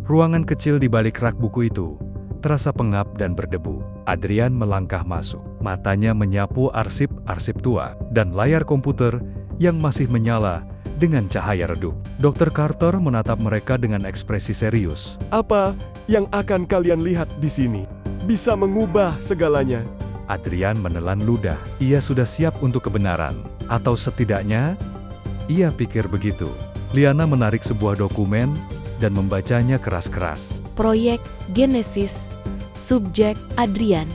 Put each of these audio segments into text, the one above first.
Ruangan kecil di balik rak buku itu terasa pengap dan berdebu. Adrian melangkah masuk. Matanya menyapu arsip-arsip tua dan layar komputer yang masih menyala dengan cahaya redup. Dr. Carter menatap mereka dengan ekspresi serius. Apa yang akan kalian lihat di sini bisa mengubah segalanya. Adrian menelan ludah. Ia sudah siap untuk kebenaran. Atau setidaknya, ia pikir begitu. Liana menarik sebuah dokumen dan membacanya keras-keras. Proyek Genesis, subjek Adrian.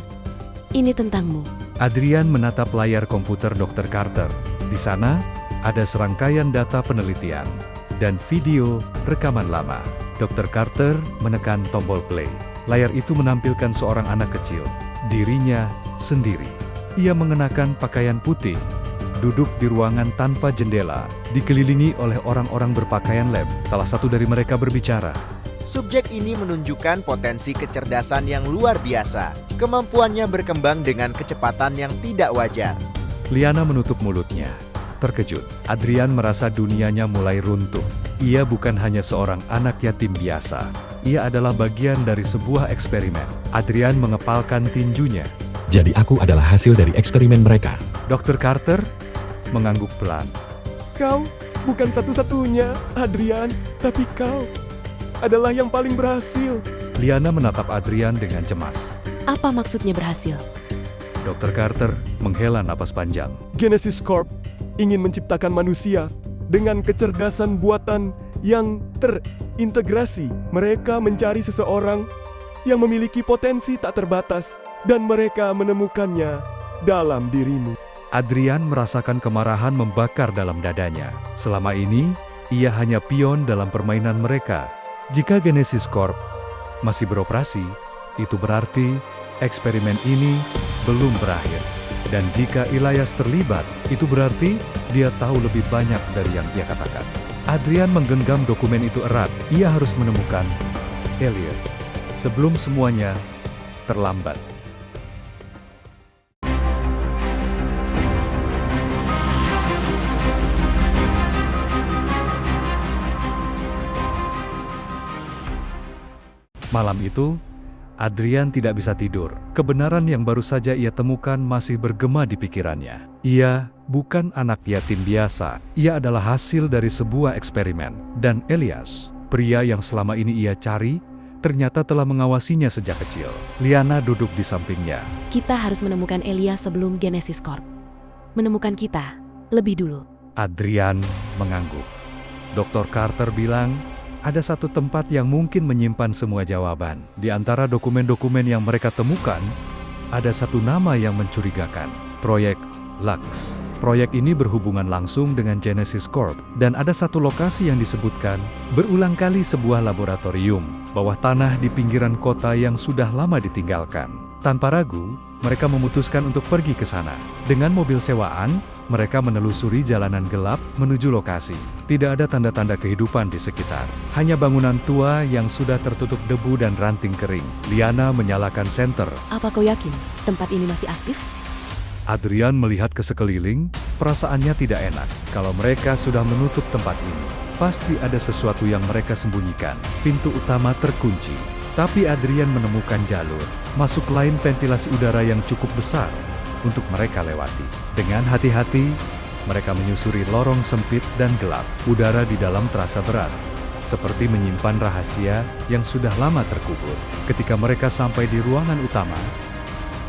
Ini tentangmu. Adrian menatap layar komputer Dr. Carter. Di sana, ada serangkaian data penelitian dan video rekaman lama. Dr. Carter menekan tombol play. Layar itu menampilkan seorang anak kecil, dirinya sendiri. Ia mengenakan pakaian putih, duduk di ruangan tanpa jendela, dikelilingi oleh orang-orang berpakaian lab. Salah satu dari mereka berbicara. Subjek ini menunjukkan potensi kecerdasan yang luar biasa. Kemampuannya berkembang dengan kecepatan yang tidak wajar. Liana menutup mulutnya. Terkejut, Adrian merasa dunianya mulai runtuh. Ia bukan hanya seorang anak yatim biasa. Ia adalah bagian dari sebuah eksperimen. Adrian mengepalkan tinjunya. Jadi aku adalah hasil dari eksperimen mereka. Dr. Carter mengangguk pelan. Kau bukan satu-satunya, Adrian, tapi kau adalah yang paling berhasil. Liana menatap Adrian dengan cemas. Apa maksudnya berhasil? Dr. Carter menghela napas panjang. Genesis Corp ingin menciptakan manusia dengan kecerdasan buatan yang terintegrasi. Mereka mencari seseorang yang memiliki potensi tak terbatas, dan mereka menemukannya dalam dirimu. Adrian merasakan kemarahan membakar dalam dadanya. Selama ini, ia hanya pion dalam permainan mereka. Jika Genesis Corp masih beroperasi, itu berarti eksperimen ini belum berakhir. Dan jika Elias terlibat, itu berarti dia tahu lebih banyak dari yang ia katakan. Adrian menggenggam dokumen itu erat. Ia harus menemukan Elias sebelum semuanya terlambat. Malam itu, Adrian tidak bisa tidur. Kebenaran yang baru saja ia temukan masih bergema di pikirannya. Ia bukan anak yatim biasa. Ia adalah hasil dari sebuah eksperimen. Dan Elias, pria yang selama ini ia cari, ternyata telah mengawasinya sejak kecil. Liana duduk di sampingnya. Kita harus menemukan Elias sebelum Genesis Corp menemukan kita lebih dulu. Adrian mengangguk. Dr. Carter bilang, ada satu tempat yang mungkin menyimpan semua jawaban. Di antara dokumen-dokumen yang mereka temukan, ada satu nama yang mencurigakan. Proyek Lux. Proyek ini berhubungan langsung dengan Genesis Corp. Dan ada satu lokasi yang disebutkan berulang kali sebuah laboratorium bawah tanah di pinggiran kota yang sudah lama ditinggalkan. Tanpa ragu, mereka memutuskan untuk pergi ke sana. Dengan mobil sewaan, mereka menelusuri jalanan gelap menuju lokasi. Tidak ada tanda-tanda kehidupan di sekitar. Hanya bangunan tua yang sudah tertutup debu dan ranting kering. Liana menyalakan senter. Apa kau yakin tempat ini masih aktif? Adrian melihat ke sekeliling, perasaannya tidak enak. Kalau mereka sudah menutup tempat ini, pasti ada sesuatu yang mereka sembunyikan. Pintu utama terkunci. Tapi Adrian menemukan jalur masuk lain ventilasi udara yang cukup besar untuk mereka lewati. Dengan hati-hati, mereka menyusuri lorong sempit dan gelap. Udara di dalam terasa berat, seperti menyimpan rahasia yang sudah lama terkubur. Ketika mereka sampai di ruangan utama,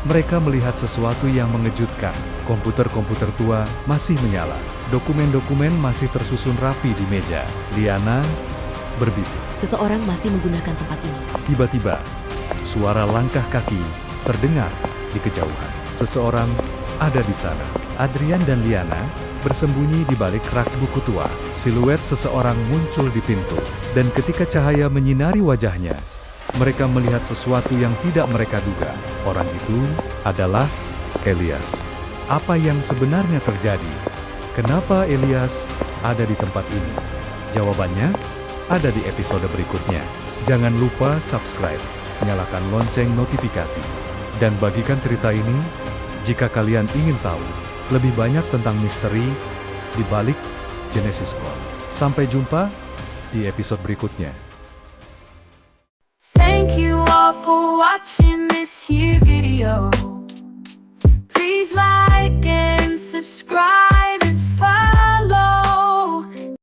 mereka melihat sesuatu yang mengejutkan. Komputer-komputer tua masih menyala. Dokumen-dokumen masih tersusun rapi di meja. Liana berbisik. Seseorang masih menggunakan tempat ini. Tiba-tiba, suara langkah kaki terdengar di kejauhan. Seseorang ada di sana. Adrian dan Liana bersembunyi di balik rak buku tua. Siluet seseorang muncul di pintu, dan ketika cahaya menyinari wajahnya, mereka melihat sesuatu yang tidak mereka duga. Orang itu adalah Elias. Apa yang sebenarnya terjadi? Kenapa Elias ada di tempat ini? Jawabannya ada di episode berikutnya. Jangan lupa subscribe, nyalakan lonceng notifikasi, dan bagikan cerita ini jika kalian ingin tahu lebih banyak tentang misteri di balik Genesis Corp. Sampai jumpa di episode berikutnya. watching this here video. Please like and subscribe.